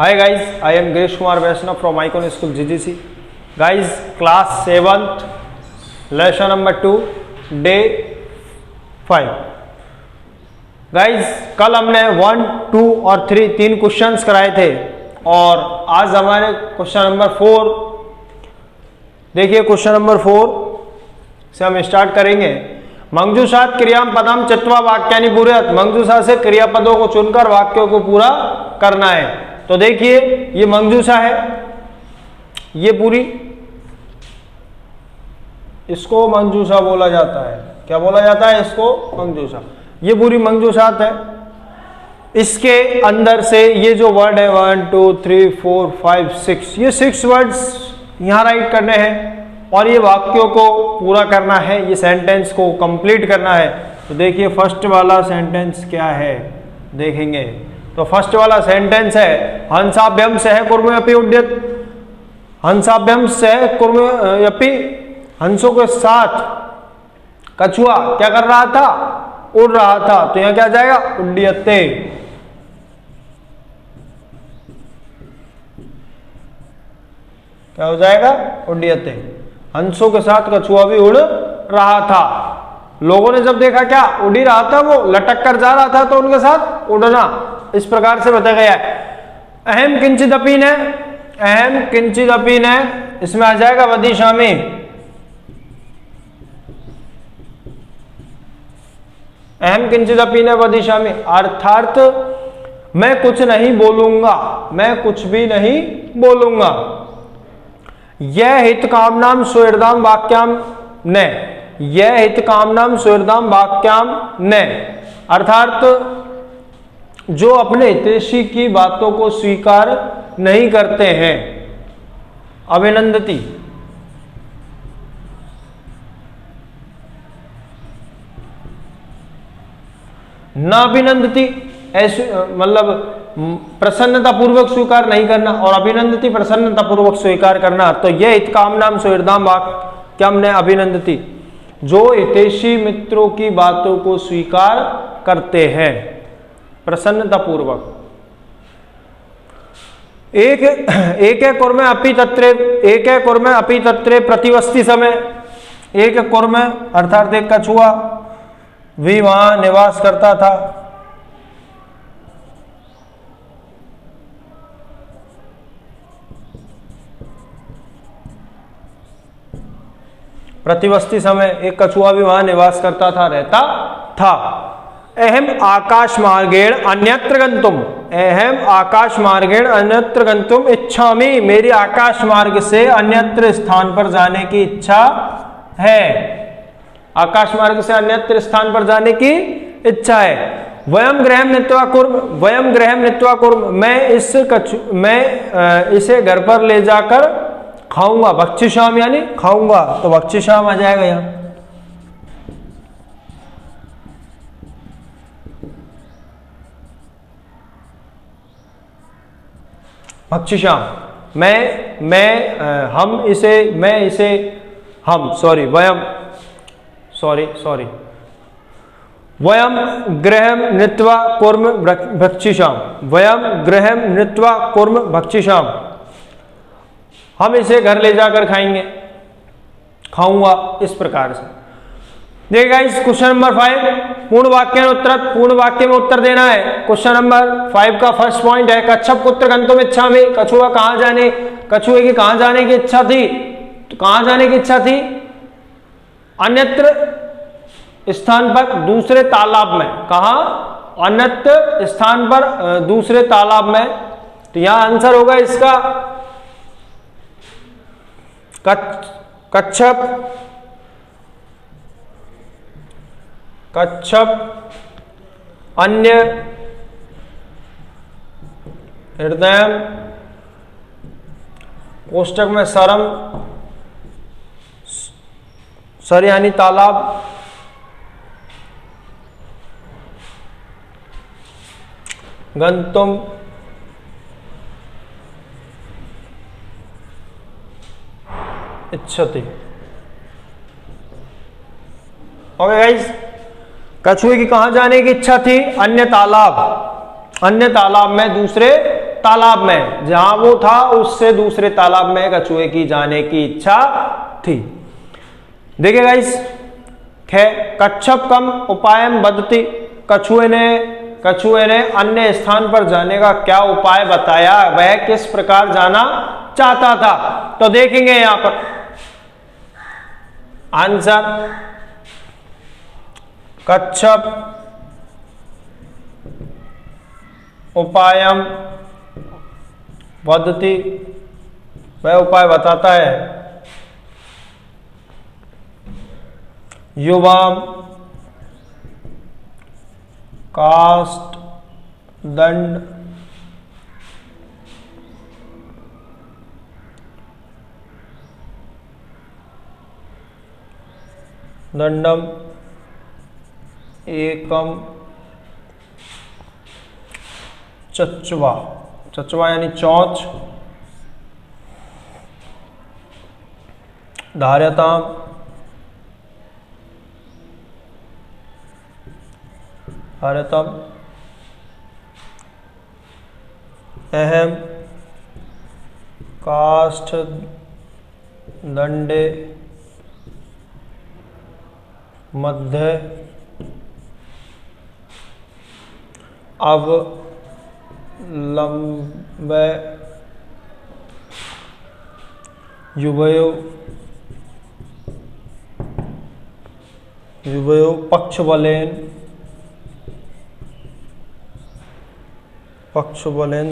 Hi guys, I am Girish Kumar Vaishnav from Icon School GGC. Guys, class 7th, lesson number 2, day 5. Guys, कल हमने 1, 2 और 3 तीन questions कराए थे और आज हमारे क्वेश्चन नंबर 4 देखिए। क्वेश्चन नंबर 4 से हम स्टार्ट करेंगे। मंजूषात क्रियाम पदम चत्वा वाक्यानि पूरयत। मंजूषा से क्रियापदों को चुनकर वाक्यों को पूरा करना है। तो देखिए, ये मंजूषा है, ये पूरी, इसको मंजूषा बोला जाता है। क्या बोला जाता है? इसको मंजूषा। ये पूरी मंजूषात है। इसके अंदर से ये जो वर्ड है 1, 2, 3, 4, 5, 6, ये 6 वर्ड्स यहां राइट करने हैं और ये वाक्यों को पूरा करना है, ये सेंटेंस को कंप्लीट करना है। तो देखिए, फर्स्ट वाला सेंटेंस क्या है देखेंगे। तो फर्स्ट वाला सेंटेंस है हंसाभ्यम सह कुर्मयपि उड्यत। हंसाभ्यम सह कुर्मयपि, हंसों के साथ कछुआ क्या कर रहा था? उड़ रहा था। तो यहां क्या आ जाएगा? उड्यते। क्या हो जाएगा? उड्यते। हंसों के साथ कछुआ भी उड़ रहा था। लोगों ने जब देखा, क्या उड़ ही रहा था, वो लटक कर जा रहा था, तो उनके साथ उड़ना, इस प्रकार से बताया गया है। अहम किंचिदपि ने, अहम किंचिदपि ने, इसमें आ जाएगा वदिष्यामि। अहम किंचिदपि ने वदिष्यामि, अर्थात मैं कुछ नहीं बोलूंगा, मैं कुछ भी नहीं बोलूंगा। यह हित कामनाम सुहृदाम वाक्याम ने, यह हित कामनाम सुहृदाम वाक्याम ने, अर्थात जो अपने हितैषी की बातों को स्वीकार नहीं करते हैं। अभिनंदती, न अभिनंदती, ऐसे मतलब प्रसन्नता पूर्वक स्वीकार नहीं करना, और अभिनंदती प्रसन्नता पूर्वक स्वीकार करना। तो यह हित कामनाम सुहृदाम वाक्यम ने अभिनंदती, जो हितैषी मित्रों की बातों को स्वीकार करते हैं प्रसन्नता पूर्वक। एक कुर्मे अपि तत्रे, एक कुर्मे अपि तत्रे प्रतिवस्ति समय। एक कुर्मे अर्थात एक कछुआ भी वहां निवास करता था। प्रतिवस्ती समय एक कछुआ भी वहां निवास करता था, रहता था। अहम आकाश मार्गेण अन्यत्र गंतुम, अहम आकाश मार्गेण अन्यत्र गंतुम इच्छामि, मेरी आकाश मार्ग से अन्यत्र स्थान पर जाने की इच्छा है। आकाश मार्ग से अन्यत्र स्थान पर जाने की इच्छा है। वयम गृहम नीत्वा कुर्म, वयम गृहम नीत्वा कुर्म, मैं इसे घर पर ले जाकर खाऊंगा। भक्षिष्यामि यानी खाऊंगा, तो भक्षिष्याम आ जाएगा यहां। भक्षिष्याम, हम इसे, मैं इसे, हम सॉरी वयम, सॉरी वयम गृहम नीत्वा कुर्म भक्षिष्याम, वयम गृहम नीत्वा कुर्म भक्षिष्याम, हम इसे घर ले जाकर खाएंगे, खाऊंगा, इस प्रकार से। देखिए गाइस, क्वेश्चन नंबर 5 पूर्ण वाक्य में उत्तर, पूर्ण वाक्य में उत्तर देना है। क्वेश्चन नंबर 5 का फर्स्ट पॉइंट है कच्छप कुत्र गंतुम इच्छामि। कछुआ कहां जाने, कछुए की कहां जाने की इच्छा थी? तो कहां जाने की इच्छा थी? अन्यत्र स्थान पर, दूसरे तालाब में। कहा? अन्यत्र स्थान पर, दूसरे तालाब में। तो यहां आंसर होगा इसका कच्छप, कच्छप अन्य हृदय, कोष्टक में सरम, सर यानी तालाब, गंतुम इच्छति। ओके गाइस, कछुए की कहां जाने की इच्छा थी? अन्य तालाब, अन्य तालाब में, दूसरे तालाब में, जहां वो था उससे दूसरे तालाब में कछुए की जाने की इच्छा थी। देखिए गाइस, कच्छप कम उपायम बदती, कछुए ने अन्य स्थान पर जाने का क्या उपाय बताया, वह किस प्रकार जाना चाहता था। तो देखेंगे यहां पर आंसर, कच्छप उपायम वदति, वह उपाय बताता है युवाम काष्ठ दंड दंडम एकम चच्चवा, चच्चवा यानी चौंच, धार्यताम धार्यतम अहम काष्ठ दंडे मध्य अवलंबे युवयो पक्षबलेन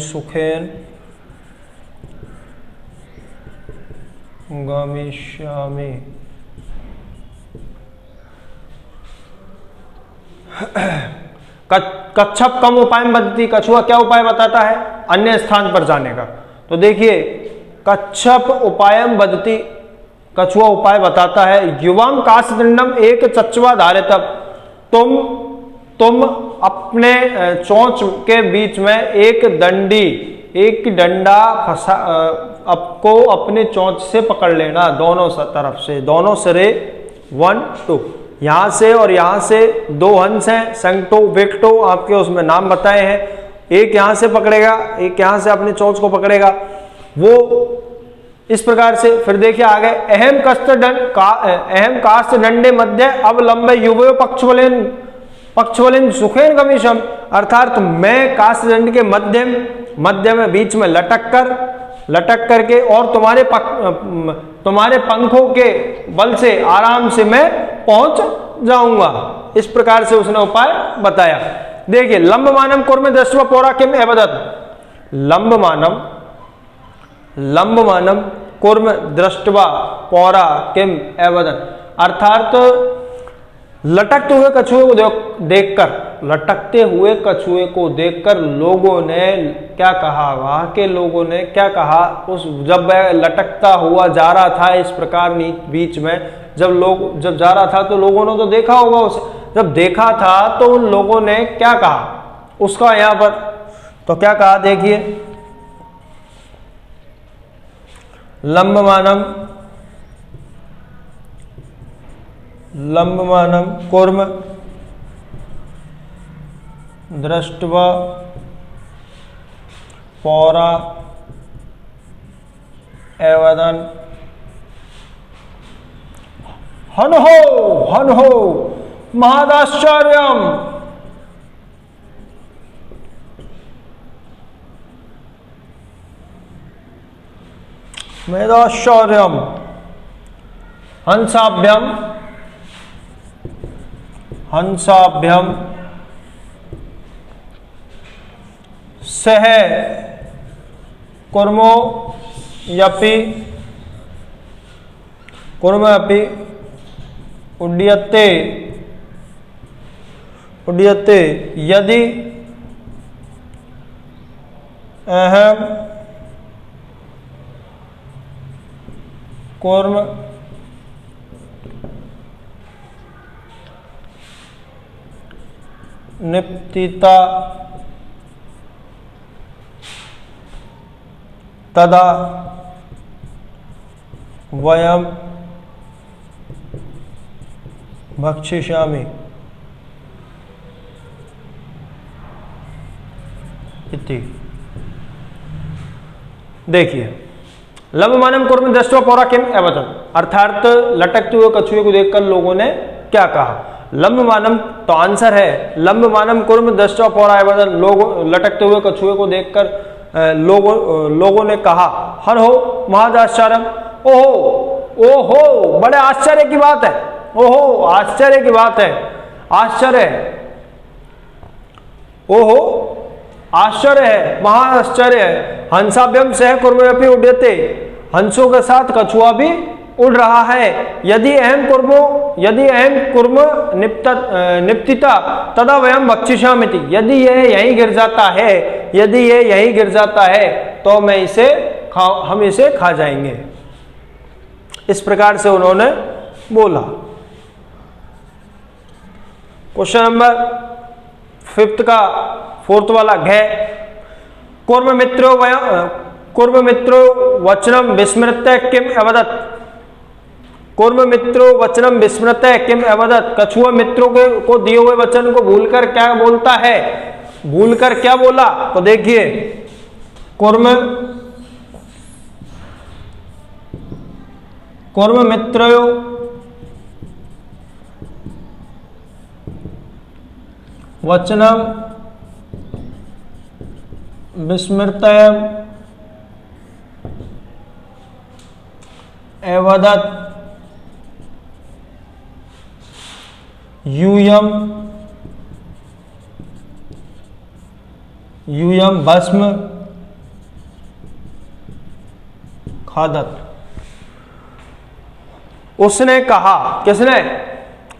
सुखेन गमिष्यामि। कच्छप कम उपाय बदती, कछुआ क्या उपाय बताता है अन्य स्थान पर जाने का। तो देखिए, कच्छप उपायम बदती, कछुआ उपाय बताता है युवाम काष्ठदंडम एक चच्चवा धार्यतम, तुम अपने चोंच के बीच में एक डंडा फंसा आपको अपने चोंच से पकड़ लेना, दोनों तरफ से, दोनों सिरे 1 2, यहां से और यहां से 2 हंस हैं, संगटो वेक्टो आपके उसमें नाम बताए हैं, एक यहां से पकड़ेगा, एक यहां से अपने चोंच को पकड़ेगा, वो इस प्रकार से। फिर देखिए आगे, अहम काष्ठ दंडे मध्य अवलंबे युवयो पक्षबलेन सुखेन गमिष्यामि, अर्थात मैं काष्ठ दंड के मध्य में बीच में लटक करके और तुम्हारे पंखों के बल से आराम से मैं पहुंच जाऊंगा। इस प्रकार से उसने उपाय बताया। देखिए, लंबमानम कुर्मे दृष्ट्वा पौरा किम एवदत्, लंबमानम कुर्म दृष्ट्वा पौरा किम एवदत्, अर्थात लटकते हुए कछुए को देखकर लोगों ने क्या कहा, वहां के लोगों ने क्या कहा, उस जब वह लटकता हुआ जा रहा था इस प्रकार बीच में, जब जा रहा था तो लोगों ने तो देखा होगा उसे, जब देखा था तो उन लोगों ने क्या कहा उसका यहां पर, तो क्या कहा देखिए, लंबमानम कुर्म दृष्ट्वा पौरा एवदन् हन्हो महदाश्चर्यम्, मेदाश्चर्यम् हंसाभ्यम सह कुर्मो यपि उड्यते यदि अहम कुर्म निप्तिता तदा वयम भक्षिष्यामि इति। देखिए, लंबमानम कुर्म दृष्ट्वा पौरा किम अवदत्, अर्थात लटकते हुए कछुए को देखकर लोगों ने क्या कहा। लंबमानम तो आंसर है, लंबमानम कुर्म दृष्ट्वा पौरा अवदत्, लोग लटकते हुए कछुए को देखकर लोगों ने कहा, हर हो महद आश्चर्यम, ओहो ओहो बड़े आश्चर्य की बात है, ओहो आश्चर्य की बात है, आश्चर्य है, ओहो आश्चर्य है, महाआश्चर्य है। हंसाभ्यम सह कुर्मपि उड्यते, हंसों के साथ कछुआ भी उड़ रहा है। यदि अहम कुर्म निप्तिता तदा वयम भक्षिष्यामिति, यदि यह यहीं गिर जाता है तो हम इसे खा जाएंगे। इस प्रकार से उन्होंने बोला। क्वेश्चन नंबर 5 का 4th वाला घ, कुर्म मित्रो वचनम विस्मृत्य किम अवदत्, कुर्म मित्रो वचनम विस्मृत्य किम अवदत्, कछुआ मित्रों को दिए हुए वचन को भूलकर क्या बोलता है, भूलकर क्या बोला। तो देखिए, कुर्म मित्रो वचनम विस्मृत्य अवदत् यूयम भस्म खादत। उसने कहा, किसने,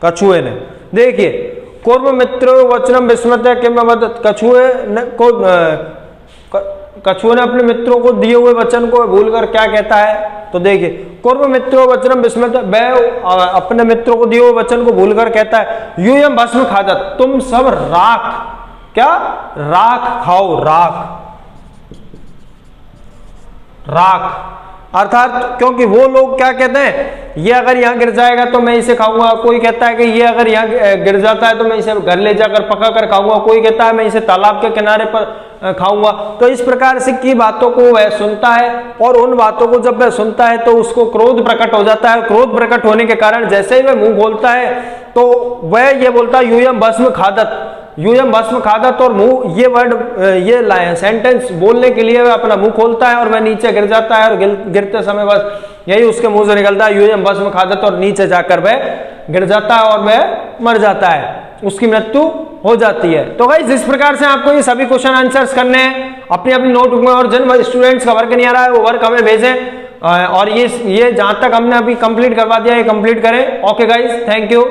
कछुए ने। देखिए, कुर्म मित्रो वचनम विस्मृत्य किम अवदत्, कछुए ने अपने मित्रों को दिए हुए वचन को भूलकर क्या कहता है। तो देखिए, कुर्म मित्रो वचनम विस्मृत्य, वह अपने मित्रों को दिए हुए वचन को भूलकर कहता है, यूयम भस्म खादत, तुम सब राख, क्या राख खाओ, राख। अर्थात क्योंकि वो लोग क्या कहते हैं, ये अगर यहाँ गिर जाएगा तो मैं इसे खाऊंगा, कोई कहता है कि ये अगर यहाँ गिर जाता है तो मैं इसे घर ले जाकर पका कर खाऊंगा, कोई कहता है मैं इसे तालाब के किनारे पर खाऊंगा। तो इस प्रकार से की बातों को वह सुनता है, और उन बातों को जब वह सुनता है तो उसको क्रोध प्रकट हो जाता है। क्रोध प्रकट होने के कारण जैसे ही वह मुंह खोलता है तो वह ये बोलता है, यूयम भस्म खादत, यूयम भस्म खादत, और मुंह ये वर्ड, ये सेंटेंस बोलने के लिए वह अपना मुंह खोलता है और वह नीचे गिर जाता है, और गिरते समय बस यही उसके मुंह से निकलता है, यूयम भस्म खादत, और नीचे जाकर वह गिर जाता है और वह मर जाता है, उसकी मृत्यु हो जाती है। तो गाइस, जिस प्रकार से आपको ये सभी क्वेश्चन आंसर्स करने हैं अपनी अपनी नोटबुक में, और जिन स्टूडेंट्स का वर्क नहीं आ रहा है वो वर्क हमें भेजें, और ये जहां तक हमने अभी कंप्लीट करवा दिया ये कंप्लीट करें। Okay guys, thank you.